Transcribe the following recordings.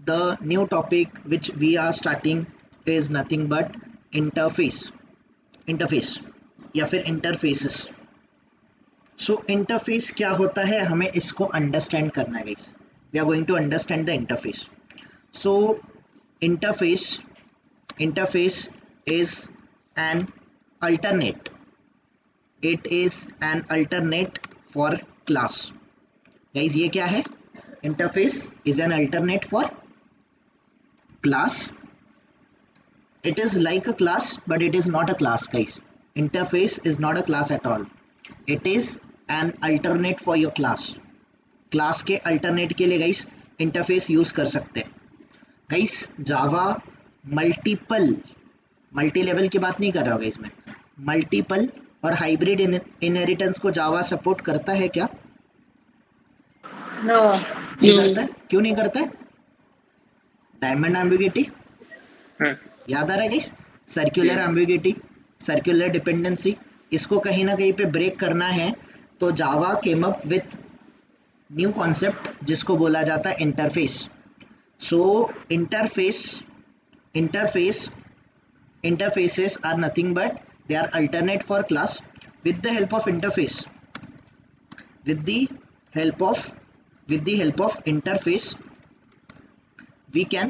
the new topic which we are starting is nothing but interface या फिर interfaces. So interface क्या होता है, हमें इसको understand करना है guys. We are going to understand the interface. So interface is an alternate. It is an alternate for class. Guys ये क्या है? Interface is an alternate for class. It is like a class but it is not a class guys. Interface is not a class at all. It is an alternate for your class. Class के alternate के लिए guys interface use कर सकते हैं. Guys Java multi level की बात नहीं कर रहा हूँ guys मैं. मल्टीपल और हाइब्रिड इनहेरिटेंस को जावा सपोर्ट करता है क्या? No. नहीं करता है. क्यों नहीं करता है? डायमंड एम्बिग्यूटी याद आ रहा है guys? Circular ambiguity, circular dependency, इसको कहीं ना कहीं पे ब्रेक करना है तो Java came up with new concept जिसको बोला जाता है interface. So interfaces are nothing but they are alternate for class. With the help of interface, with the help of interface we can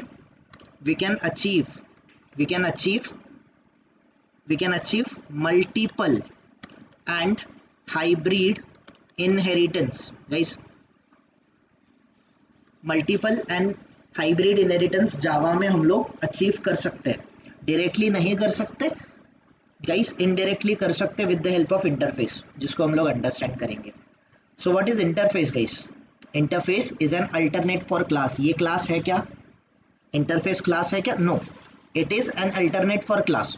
achieve multiple and hybrid inheritance guys. Multiple and hybrid inheritance Java में हम लोग achieve कर सकते हैं. Directly नहीं कर सकते guys, indirectly कर सकते with the help of interface, जिसको हम लोग अंडरस्टैंड करेंगे. So what is interface guys? Interface is an alternate for class. ये क्लास है क्या? इंटरफेस क्लास है क्या? No, it is an alternate for class.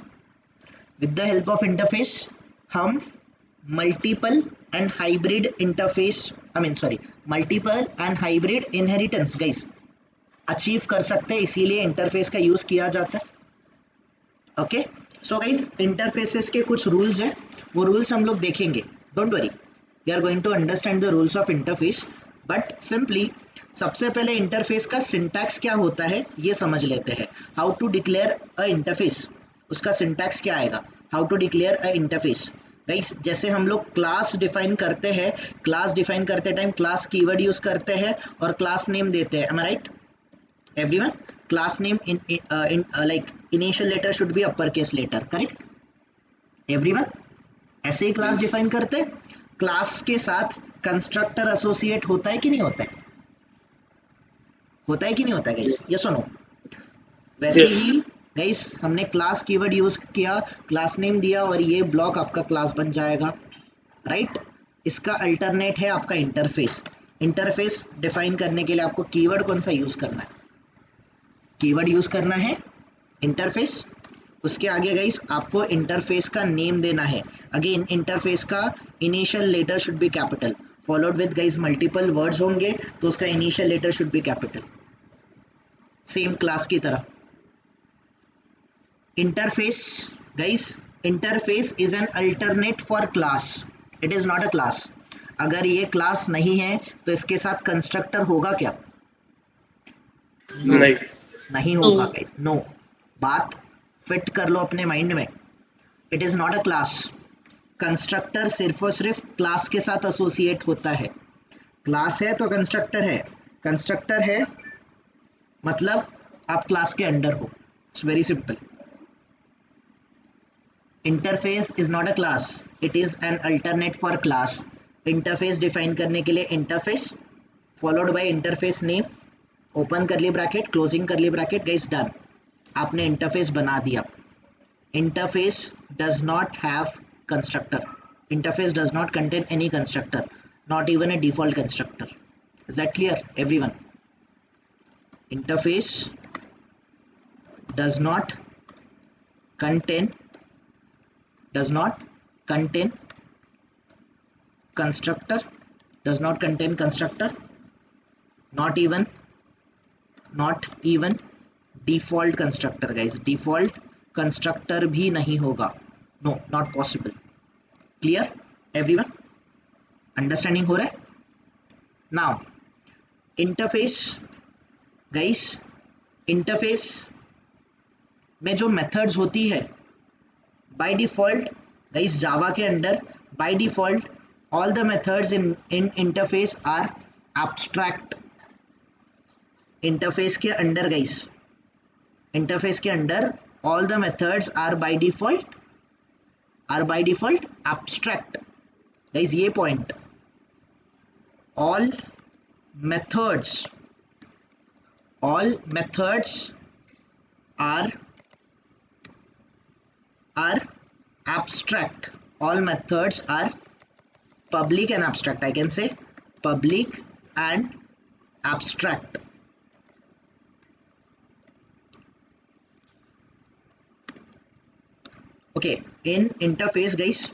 With the help of interface हम multiple and hybrid multiple and hybrid inheritance guys achieve कर सकते हैं, इसीलिए इंटरफेस का यूज किया जाता है. ओके, सो गाइस इंटरफेसेस के कुछ रूल्स है, वो रूल्स हम लोग देखेंगे. Don't worry, we are going to understand the rules of interface. But simply सबसे पहले इंटरफेस का सिंटैक्स क्या होता है ये समझ लेते हैं. How to declare a interface, उसका सिंटैक्स क्या आएगा? How to declare a interface guys, जैसे हम लोग क्लास डिफाइन करते हैं, क्लास डिफाइन करते टाइम क्लास कीवर्ड यूज करते हैं और क्लास नेम देते हैं. Am I right everyone? Class name in like initial letter should be uppercase letter, correct everyone? ऐसे ही क्लास डिफाइन करते हैं. क्लास के साथ कंस्ट्रक्टर एसोसिएट होता है कि नहीं होता है? होता है कि नहीं होता है गाइस? यस और नो? वैसे ही गाइस हमने क्लास कीवर्ड यूज किया, क्लास नेम दिया और ये ब्लॉक आपका क्लास बन जाएगा, राइट? इसका अल्टरनेट है आपका इंटरफेस. इंटरफेस डिफाइन करने के लिए आपको कीवर्ड कौन सा यूज करना है? कीवर्ड यूज करना है इंटरफेस. उसके आगे गाइस आपको इंटरफेस का नेम देना है. अगेन इंटरफेस का initial letter should be capital, followed with guys multiple words होंगे तो उसका initial letter should be capital, same class की तरह. Interface guys, interface is an alternate for class, it is not a class. अगर ये class नहीं है तो इसके साथ कंस्ट्रक्टर होगा क्या? नहीं होगा गाइस, नो. बात फिट कर लो अपने माइंड में. It is not a class. Constructor सिर्फ और सिर्फ क्लास के साथ एसोसिएट होता है. क्लास है तो कंस्ट्रक्टर है, कंस्ट्रक्टर है मतलब आप क्लास के अंडर हो. It's very simple. Interface is not a class, it is an alternate for class. Interface define करने के लिए interface followed by interface name, open करली ब्रैकेट, क्लोजिंग करली ब्रैकेट. गाइस डन, आपने इंटरफेस बना दिया. Interface does not have constructor. Interface does not contain any constructor, not even a default constructor. Is that clear everyone? Interface does not contain constructor, not even default constructor guys. default constructor भी नहीं होगा, no, not possible. Clear everyone? Understanding हो रहा है? Now interface guys interface में जो methods होती है बाय डिफॉल्ट गाइस, जावा के अंदर by default all the methods in interface are abstract. Interface के अंदर गाइस, इंटरफेस के अंदर all the methods are by default abstract। guys ये point, all methods are abstract, all methods are public and abstract, I can say public and abstract। okay, in interface guys,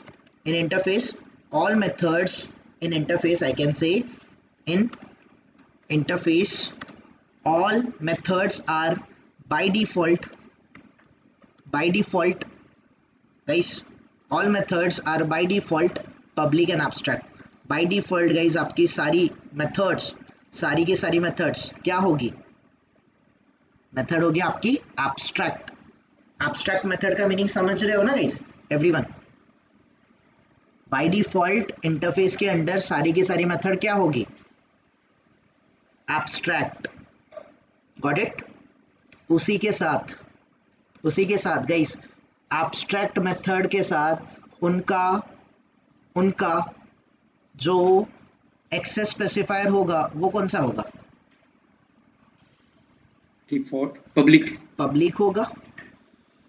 in interface all methods in interface, I can say in interface all methods are by default guys, all methods are by default public and abstract। by default guys आपकी सारी methods, सारी की सारी methods क्या होगी, method होगी आपकी abstract। Abstract method का मीनिंग समझ रहे हो ना guys everyone? By default interface के अंदर सारी की सारी मेथड क्या होगी, एब्स्ट्रैक्ट। Got it? उसी के साथ गाइस एब्स्ट्रैक्ट मेथड के साथ उनका जो एक्सेस स्पेसिफायर होगा वो कौन सा होगा, डिफॉल्ट पब्लिक होगा।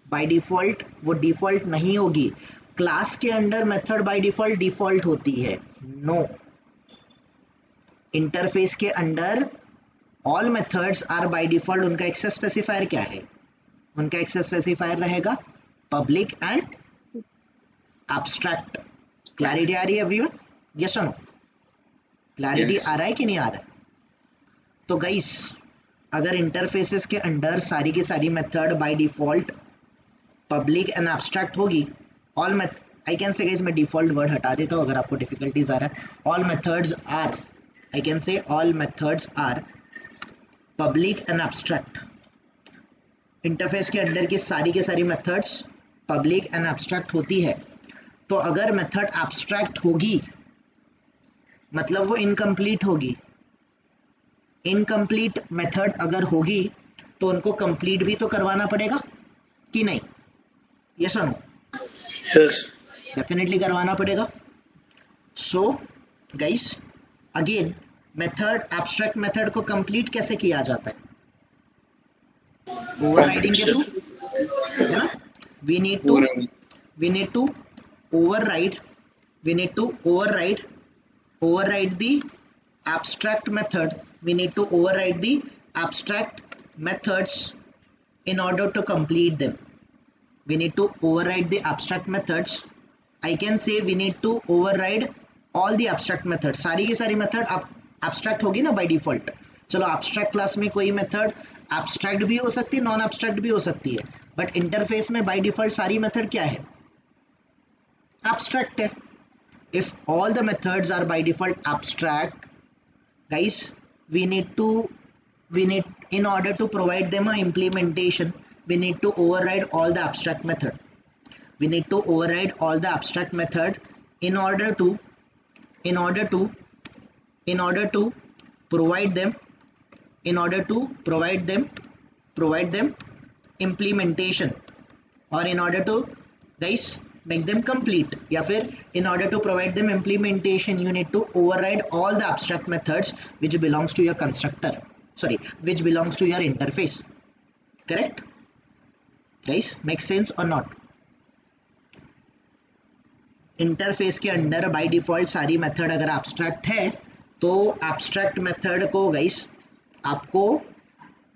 बाय डिफॉल्ट वो डिफॉल्ट नहीं होगी, क्लास के अंदर मेथड बाय डिफॉल्ट होती है, नो। इंटरफेस के अंदर all methods are by default, उनका एक्सेस स्पेसिफायर क्या है, उनका एक्सेस स्पेसिफायर रहेगा पब्लिक एंड एब्स्ट्रैक्ट। क्लैरिटी आ रही है एवरीवन? यस और नो? क्लैरिटी आ रहा है कि नहीं आ रहा है? तो गाइस अगर इंटरफेसेस के अंदर सारी की सारी method by default public and abstract होगी, all I can say guys, मैं डिफॉल्ट वर्ड हटा देता हूँ अगर आपको डिफिकल्टीज आ रहा है। All methods are, I can say all methods are public and abstract. Interface के अंदर की सारी के सारी मेथड्स पब्लिक एंड एब्स्ट्रैक्ट होती है। तो अगर मेथड एब्स्ट्रैक्ट होगी मतलब वो इनकम्प्लीट होगी। इनकम्प्लीट मेथड अगर होगी तो उनको कंप्लीट भी तो करवाना पड़ेगा कि नहीं, यस और नो? यस, डेफिनेटली करवाना पड़ेगा। So guys again method, abstract method को कंप्लीट कैसे किया जाता है, ओवरराइडिंग के थ्रू, है ना? We need to override the abstract method, we need to override the abstract methods in order to complete them। we need to override the abstract methods, I can say we need to override all the abstract methods। सारी की सारी method abstract होगी ना by default. चलो abstract class में कोई method abstract भी हो सकती है, नॉन abstract भी हो सकती है, बट इंटरफेस में बाय डिफॉल्ट सारी मेथड क्या है, abstract है। if all the methods are by default abstract guys, we need in order to provide them a implementation, we need to override all the abstract method, in order to provide them implementation, or in order to guys make them complete, या फिर in order to provide them implementation you need to override all the abstract methods which belongs to your constructor, which belongs to your interface। correct guys? make sense or not? Interface के अंदर by default सारी method अगर abstract है तो abstract method को guys आपको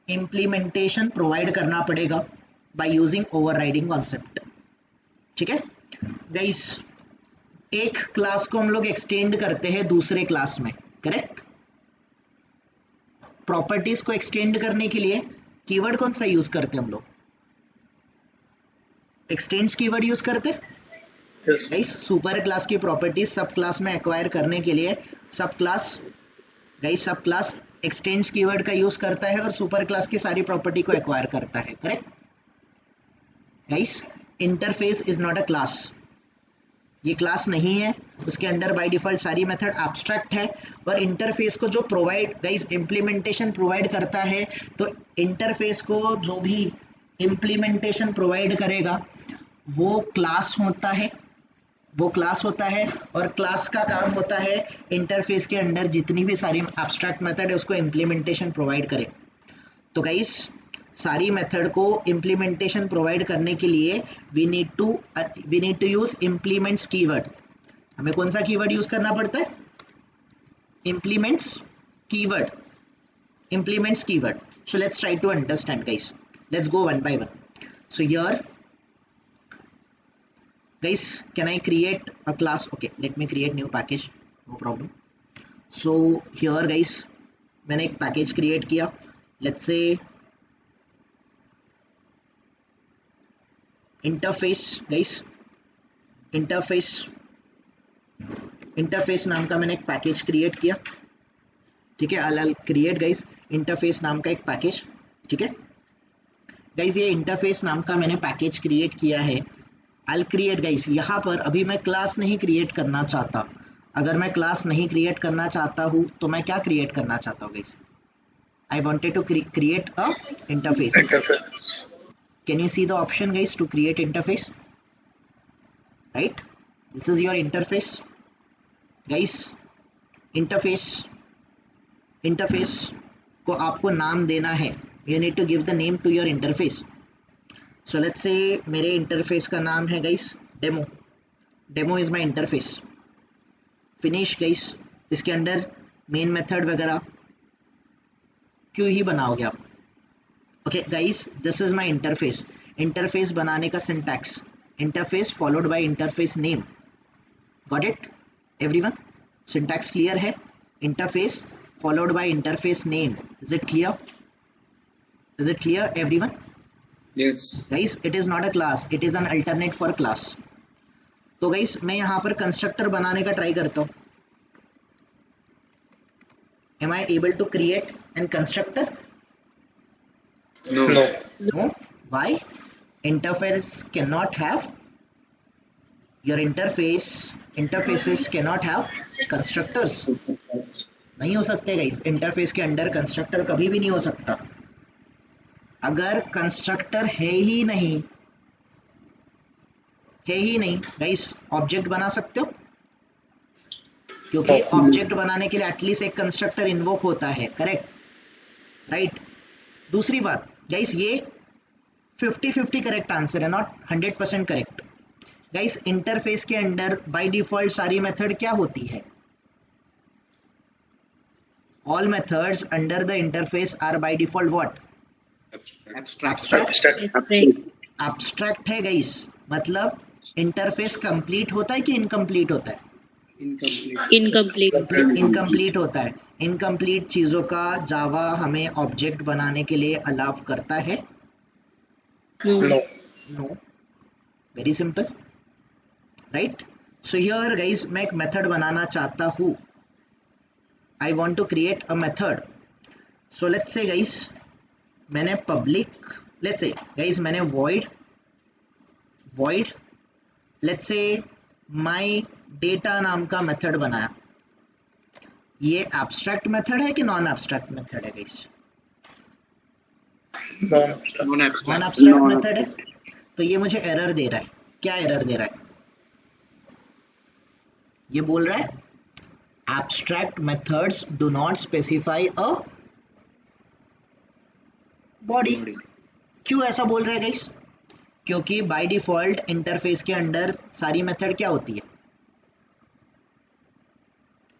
implementation provide करना पड़ेगा बाय यूजिंग ओवरराइडिंग कॉन्सेप्ट। ठीक है गाइस, एक क्लास को हम लोग एक्सटेंड करते हैं दूसरे क्लास में, करेक्ट? प्रॉपर्टीज को एक्सटेंड करने के लिए कीवर्ड कौन सा यूज करते हैं हम लोग? एक्सटेंड्स कीवर्ड यूज करते हैं गाइस। सुपर क्लास की प्रॉपर्टीज सब क्लास में एक्वायर करने के लिए सब क्लास एक्सटेंड्स कीवर्ड का यूज करता है और सुपर क्लास की सारी प्रॉपर्टी को एक्वायर करता है, correct guys. Interface is not a class, ये क्लास नहीं है, उसके अंडर बाय डिफॉल्ट सारी मेथड एब्स्ट्रैक्ट है। और इंटरफेस को जो प्रोवाइड गाइस इम्प्लीमेंटेशन प्रोवाइड करता है, तो इंटरफेस को जो भी इम्प्लीमेंटेशन प्रोवाइड करेगा वो क्लास होता है, वो क्लास होता है। और क्लास का काम होता है इंटरफेस के अंदर जितनी भी सारी एब्स्ट्रैक्ट मेथड है उसको इम्प्लीमेंटेशन प्रोवाइड करे। तो गाइस सारी मेथड को इम्प्लीमेंटेशन प्रोवाइड करने के लिए we need to use implements keyword. हमें कौन सा कीवर्ड यूज करना पड़ता है? Implements keyword, implements keyword. So let's try to understand guys, let's go one by one. So here guys, can I create a class? Okay, let me create new package, no problem. So here guys, मैंने एक package create किया, let's say interface guys, interface नाम का मैंने एक package create किया, ठीक है। I'll create गाइस इंटरफेस नाम का एक पैकेज, ठीक है गाइस। ये इंटरफेस नाम का मैंने पैकेज क्रिएट किया है। I'll create गाइस, यहाँ पर अभी मैं क्लास नहीं क्रिएट करना चाहता। अगर मैं क्लास नहीं क्रिएट करना चाहता हूँ तो मैं क्या क्रिएट करना चाहता हूँ guys? I wanted to create a interface. Can you see the option guys to create interface? Right? This is your interface. Guys, interface को आपको नाम देना है। You need to give the name to your interface. So let's say मेरे interface का नाम है guys demo, demo is my interface. Finish guys, इसके अंदर मेन मेथड वगैरह क्यों ही बनाओगे आप? Okay guys, this is my interface. Interface बनाने का syntax, interface followed by interface name. Got it everyone? Syntax clear है? Interface followed by interface name. Is it clear? Is it clear everyone? Yes. Guys, it is not a class, it is an alternate for class. तो guys मैं यहाँ पर constructor बनाने का try करता हूँ। Am I able to create an constructor? No. No. Why? Interface cannot have, your interfaces cannot have constructors. नहीं हो सकते गाइस, इंटरफेस के अंदर कंस्ट्रक्टर कभी भी नहीं हो सकता। अगर कंस्ट्रक्टर है ही नहीं गाइस, ऑब्जेक्ट बना सकते हो? क्योंकि ऑब्जेक्ट बनाने के लिए एटलीस्ट एक कंस्ट्रक्टर इन्वोक होता है, करेक्ट राइट। दूसरी बात गाइस, ये 50-50 करेक्ट आंसर है, नॉट 100% करेक्ट। गाइस इंटरफेस के अंदर बाय डिफॉल्ट सारी मेथड क्या होती है? All methods under the interface are by default what? Abstract है गाइस। मतलब इंटरफेस कंप्लीट होता है कि इनकम्प्लीट होता है? इनकम्प्लीट होता है। इनकम्प्लीट चीजों का जावा हमें ऑब्जेक्ट बनाने के लिए अलाउ करता है? No. Very simple right. So here guys मैं एक मेथड बनाना चाहता हूँ। I want to create a method. So let's say guys मैंने पब्लिक, लेट्स से गाइस मैंने void let's say my data नाम का मेथड बनाया। ये एब्स्ट्रैक्ट मेथड है कि नॉन एब्स्ट्रैक्ट मेथड है गाइस? नॉन एब्स्ट्रैक्ट मेथड है। तो ये मुझे एरर दे रहा है। क्या एरर दे रहा है? ये बोल रहा है abstract methods do not specify a body. क्यों ऐसा बोल रहे हैं गाइस? क्योंकि बाय डिफॉल्ट इंटरफेस के अंदर सारी मेथड क्या होती है?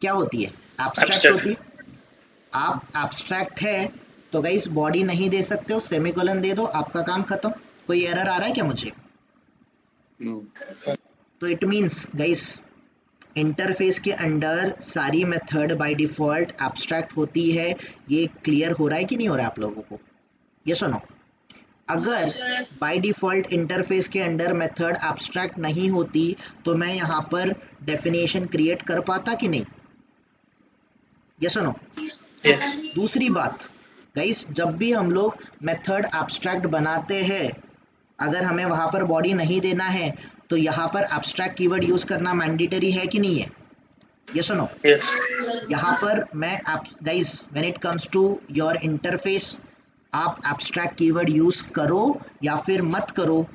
क्या होती है? एब्स्ट्रैक्ट होती है। आप एब्स्ट्रैक्ट है तो गाइस बॉडी नहीं दे सकते हो, सेमीकोलन दे दो, आपका काम खत्म। कोई एरर आ रहा है क्या मुझे? No. तो इट मींस गाइस इंटरफेस के अंदर सारी मेथड बाय डिफॉल्ट एब्स्ट्रैक्ट होती है। ये क्लियर हो रहा है कि नहीं हो रहा है आप लोगों को? ये सुनो, अगर बाय डिफॉल्ट इंटरफेस के अंदर मेथड एब्स्ट्रैक्ट नहीं होती तो मैं यहाँ पर डेफिनेशन क्रिएट कर पाता कि नहीं? ये सुनो, Yes. दूसरी बात गाइस, जब भी हम लोग मेथड एब्स्ट्रैक्ट बनाते हैं, अगर हमें वहां पर बॉडी नहीं देना है तो यहाँ पर एब्स्ट्रैक्ट कीवर्ड यूज करना मैंडेटरी है कि नहीं है? यस और नो? Yes. यहाँ पर मैं guys, when it comes to your interface, आप एब्स्ट्रैक्ट कीवर्ड यूज करो या फिर मत करो,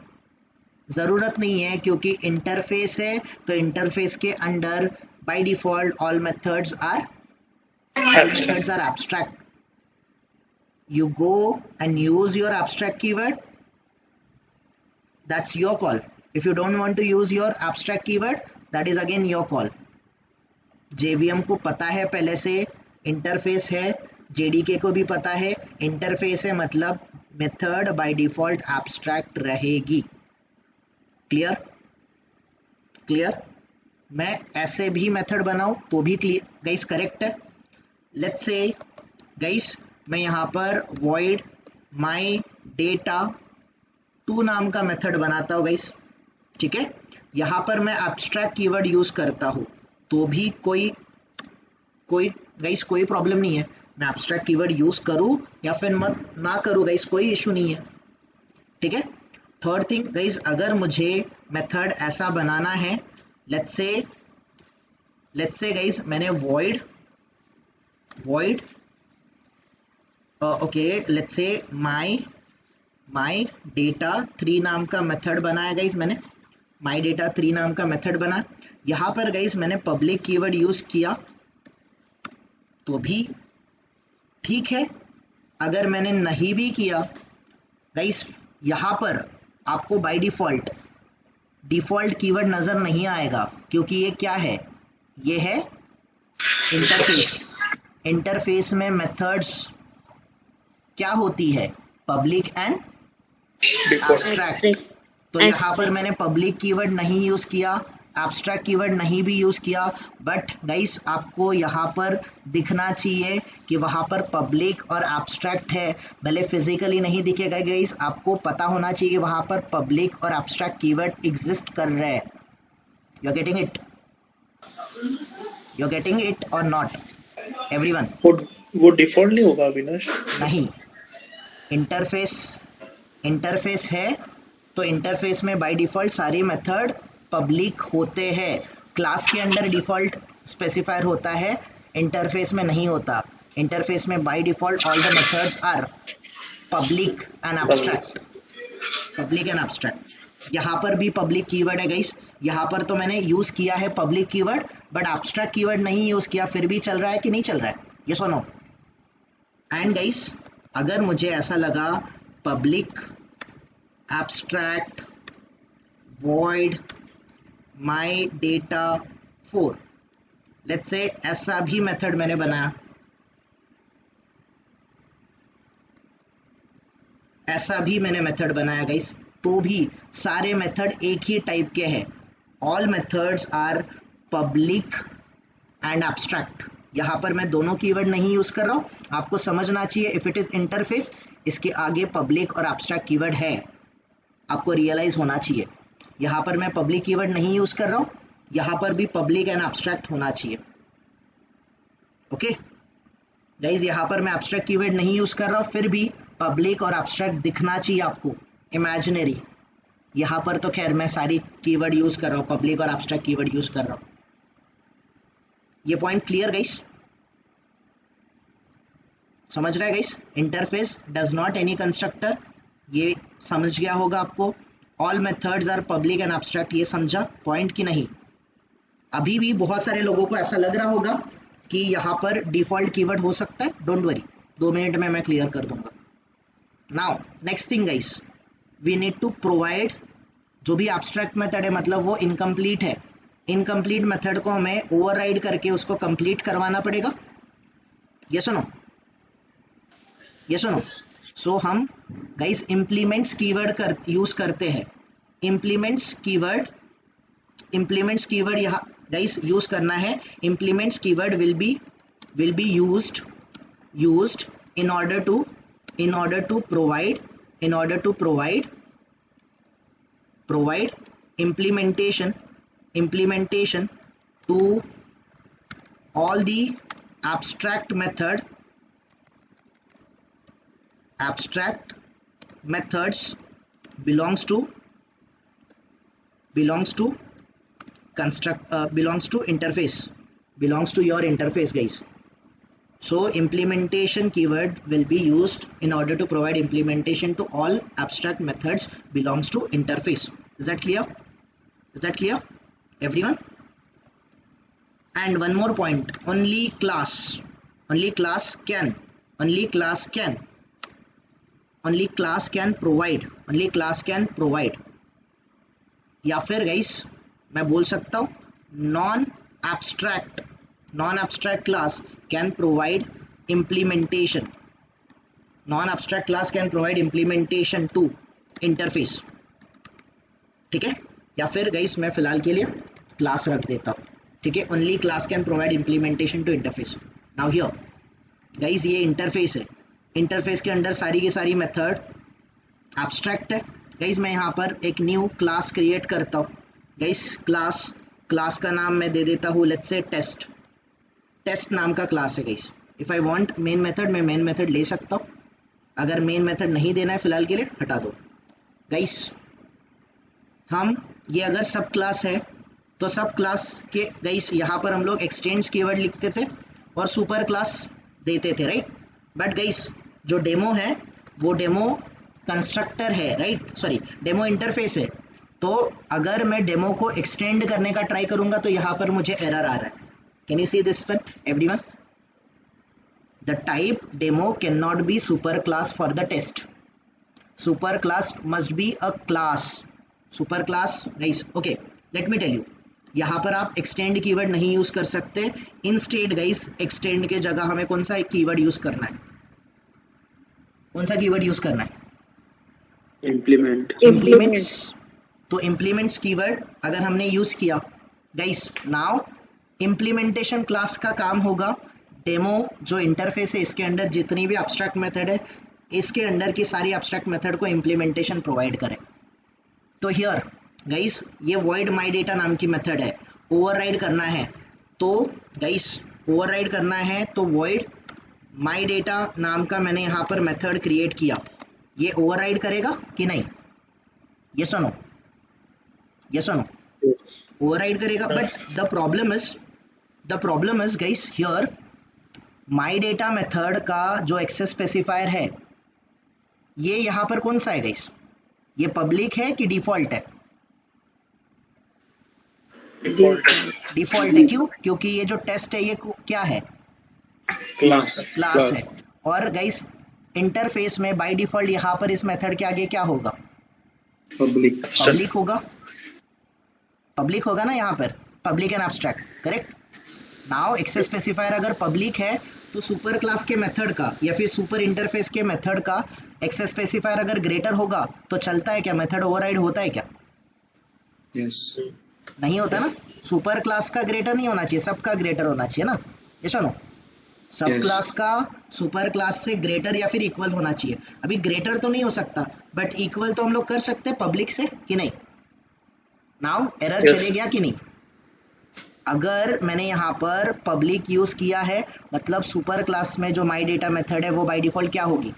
जरूरत नहीं है, क्योंकि इंटरफेस है तो इंटरफेस के under by default all methods are abstract. You go and use your abstract keyword, that's your call. If you don't want to use your abstract keyword, that is again your call. JVM को पता है पहले से interface है, JDK को भी पता है इंटरफेस है, मतलब मेथड बाय डिफॉल्ट एब्स्ट्रैक्ट रहेगी। क्लियर? क्लियर? मैं ऐसे भी मेथड बनाऊं तो भी क्लियर गाइस, करेक्ट है? लेट्स से गाइस, मैं यहाँ पर void my data 2 नाम का मेथड बनाता हूँ गाइस, ठीक है? यहाँ पर मैं एब्स्ट्रैक्ट कीवर्ड यूज करता हूँ तो भी कोई गाइस कोई प्रॉब्लम नहीं है। मैं एब्स्ट्रैक्ट कीवर्ड यूज करूँ या फिर मत ना करूँ गाइस, कोई इशू नहीं है, ठीक है? थर्ड थिंग गाइस, अगर मुझे मेथड ऐसा बनाना है, लेट्स से गाइस मैंने void okay, let's say my data 3 नाम का मेथड बनाया गाइस, मैंने my data 3 नाम का मेथड बना। यहाँ पर गाइस मैंने पब्लिक कीवर्ड यूज किया तो भी ठीक है। अगर मैंने नहीं भी किया गाइस, यहाँ पर आपको बाय डिफॉल्ट कीवर्ड नजर नहीं आएगा, क्योंकि ये क्या है? ये है इंटरफेस में मेथड्स क्या होती है? Public and abstract. तो यहाँ पर मैंने पब्लिक कीवर्ड नहीं यूज किया, एब्स्ट्रैक्ट कीवर्ड नहीं भी यूज किया, बट गाइस आपको यहाँ पर दिखना चाहिए कि वहाँ पर पब्लिक और एब्स्ट्रैक्ट है, भले फिजिकली नहीं दिखेगा गाइस, आपको पता होना चाहिए कि वहाँ पर पब्लिक और एब्स्ट्रैक्ट कीवर्ड एग्जिस्ट कर रहे हैं। You are getting it? You are getting it और नॉट एवरीवन? वो डिफॉल्ट नहीं होगा अविनाश? नहीं, इंटरफेस है तो इंटरफेस में बाय डिफॉल्ट सारे मेथड पब्लिक होते हैं। क्लास के अंडर डिफॉल्ट स्पेसिफायर होता है, इंटरफेस में नहीं होता। इंटरफेस में by default all the methods are public and abstract. यहाँ पर भी पब्लिक कीवर्ड है गाइस, यहाँ पर तो मैंने यूज किया है public keyword, but abstract keyword नहीं यूज किया, फिर भी चल रहा है कि नहीं चल रहा है? यस और नो? एंड गाइस, अगर मुझे ऐसा लगा public abstract void my data 4, let's say ऐसा भी मेथड मैंने बनाया, गाइस, तो भी सारे मेथड एक ही टाइप के हैं। All methods are public and abstract. यहाँ पर मैं दोनों कीवर्ड नहीं यूज कर रहा हूँ, आपको समझना चाहिए इफ इट इज इंटरफेस, इसके आगे पब्लिक और एब्स्ट्रैक्ट कीवर्ड है, आपको रियलाइज होना चाहिए। यहाँ पर मैं पब्लिक कीवर्ड नहीं यूज कर रहा हूँ, यहाँ पर भी पब्लिक एंड एब्स्ट्रैक्ट होना चाहिए। ओके गाइज, यहाँ पर मैं एब्स्ट्रैक्ट कीवर्ड नहीं यूज कर रहा हूँ, फिर भी पब्लिक और एब्स्ट्रैक्ट दिखना चाहिए आपको, इमेजिनरी। यहाँ पर तो खैर मैं सारी कीवर्ड यूज कर रहा हूँ, पब्लिक और एब्स्ट्रैक्ट कीवर्ड यूज कर रहा हूँ। ये पॉइंट क्लियर गाइस? समझ रहा है guys? Interface does not any constructor, ये समझ गया होगा आपको। All methods are public and abstract, ये समझा पॉइंट की नहीं? अभी भी बहुत सारे लोगों को ऐसा लग रहा होगा कि यहाँ पर डिफॉल्ट कीवर्ड हो सकता है, डोंट वरी, 2 मिनट में मैं क्लियर कर दूंगा। Now next thing guys, we need to provide, जो भी एब्स्ट्रैक्ट मेथड है मतलब वो इनकम्प्लीट है, इनकम्प्लीट मेथड को हमें ओवरराइड करके उसको कंप्लीट करवाना पड़ेगा। ये सुनो, सो हम गाइस इम्प्लीमेंट्स कीवर्ड यूज करते हैं। इम्प्लीमेंट्स कीवर्ड यहाँ गाइस यूज करना है। Implements keyword will be used in order to provide implementation to all the abstract method abstract methods belongs to interface, belongs to your interface, guys. So implementation keyword will be used in order to provide implementation to all abstract methods belongs to interface. Is that clear? Is that clear, everyone? And one more point, only class can provide, या फिर guys मैं बोल सकता हूँ non abstract class can provide implementation, to interface, ठीक है? या फिर गाइस मैं फिलहाल के लिए क्लास रख देता हूँ, ठीक है? Only class can provide implementation to interface. Now here guys ये इंटरफेस है, इंटरफेस के अंदर सारी की सारी मेथड एब्स्ट्रैक्ट है. गाइस मैं यहाँ पर एक न्यू क्लास क्रिएट करता हूँ. गाइस क्लास का नाम मैं दे देता हूँ लेट्स से टेस्ट नाम का क्लास है guys. If I want main method, मैं मेन मेथड ले सकता हूँ. अगर मेन मेथड नहीं देना है फिलहाल के लिए हटा दो. गाइस हम ये अगर सब क्लास है तो सब क्लास के गाइस यहाँ पर हम लोग एक्सटेंड्स कीवर्ड लिखते थे और सुपर क्लास देते थे, राइट? बट गाइस जो डेमो है वो डेमो कंस्ट्रक्टर है, राइट? सॉरी, डेमो इंटरफेस है. तो अगर मैं डेमो को एक्सटेंड करने का ट्राई करूंगा तो यहाँ पर मुझे एरर आ रहा है. Can you see this one everyone? The type demo cannot be super class for the test. Super class must be a class. Super class guys, okay let me tell you, यहाँ पर आप extend keyword नहीं use कर सकते. Instead guys extend के जगह हमें कौन सा कीवर्ड यूज करना है? कौन सा कीवर्ड यूज करना है? इम्प्लीमेंट्स. तो इम्प्लीमेंट्स कीवर्ड अगर हमने यूज किया गाइस, नाउ इम्प्लीमेंटेशन क्लास का काम होगा डेमो जो इंटरफेस है इसके अंदर जितनी भी एब्स्ट्रैक्ट मेथड है इसके अंदर की सारी एब्स्ट्रैक्ट मेथड को इम्प्लीमेंटेशन प्रोवाइड करें. तो हियर गाइस ये void my data नाम की मेथड है, ओवरराइड करना है. तो गाइस ओवरराइड करना है तो void my data नाम का मैंने यहाँ पर मेथड क्रिएट किया. ये ओवरराइड करेगा कि नहीं? यस और नो? यस और नो? ओवरराइड करेगा. But the problem is guys here my data method का जो एक्सेस स्पेसिफायर है ये यहाँ पर कौन सा है गाइस? ये पब्लिक है कि डिफॉल्ट है? डिफॉल्ट है. क्यों? क्योंकि ये जो टेस्ट है ये क्या है? क्लास है. और गाइस इंटरफेस में बाय डिफॉल्ट यहाँ पर इस मेथड के आगे क्या होगा? पब्लिक होगा ना यहाँ पर, public and abstract, correct? Now access specifier अगर पब्लिक है तो सुपर क्लास के मेथड का या फिर सुपर इंटरफेस के मेथड का एक्सेस स्पेसिफायर अगर ग्रेटर होगा तो चलता है क्या? मेथड ओवरराइड होता है क्या? यस. नहीं होता ना. सुपर क्लास का ग्रेटर नहीं होना चाहिए, सबका ग्रेटर होना चाहिए ना. यस और नो? सब क्लास का सुपर क्लास से ग्रेटर या फिर इक्वल होना चाहिए. अभी ग्रेटर तो नहीं हो सकता बट इक्वल तो हम लोग कर सकते हैं पब्लिक से कि नहीं? नाउ एरर चले गया कि नहीं? अगर मैंने यहाँ पर पब्लिक यूज किया है मतलब सुपर क्लास में जो माई डेटा मेथड है वो बाय डिफॉल्ट क्या होगी?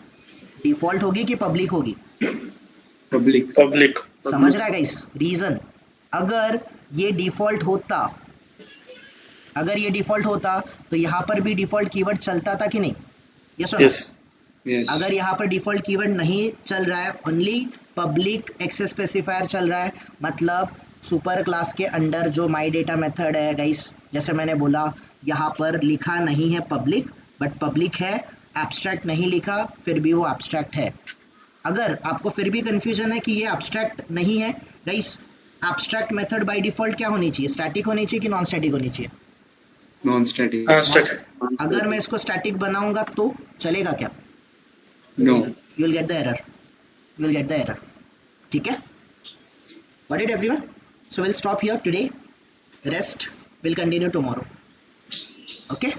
डिफॉल्ट होगी कि पब्लिक होगी? पब्लिक. समझ रहा है गाइस रीजन? अगर ये डिफॉल्ट होता तो यहाँ पर भी डिफॉल्ट कीवर्ड चलता था कि नहीं? यस और नो? अगर यहाँ पर डिफॉल्ट कीवर्ड नहीं चल रहा है, ओनली पब्लिक एक्सेस स्पेसिफायर चल रहा है, मतलब सुपर क्लास के अंडर जो माई डेटा मेथड है गाइस, जैसे मैंने बोला यहाँ पर लिखा नहीं है पब्लिक बट पब्लिक है, एब्स्ट्रैक्ट नहीं लिखा फिर भी वो एब्स्ट्रैक्ट है. अगर आपको फिर भी कंफ्यूजन है कि ये एब्स्ट्रैक्ट नहीं है guys, abstract method by default क्या होनी चाहिए? स्टैटिक होनी चाहिए कि नॉन स्टैटिक होनी चाहिए? Non static. अगर मैं इसको स्टैटिक बनाऊंगा तो चलेगा क्या? No. You will get the error. ठीक है? Got it everyone? So we'll stop here today. Rest will continue tomorrow. Okay?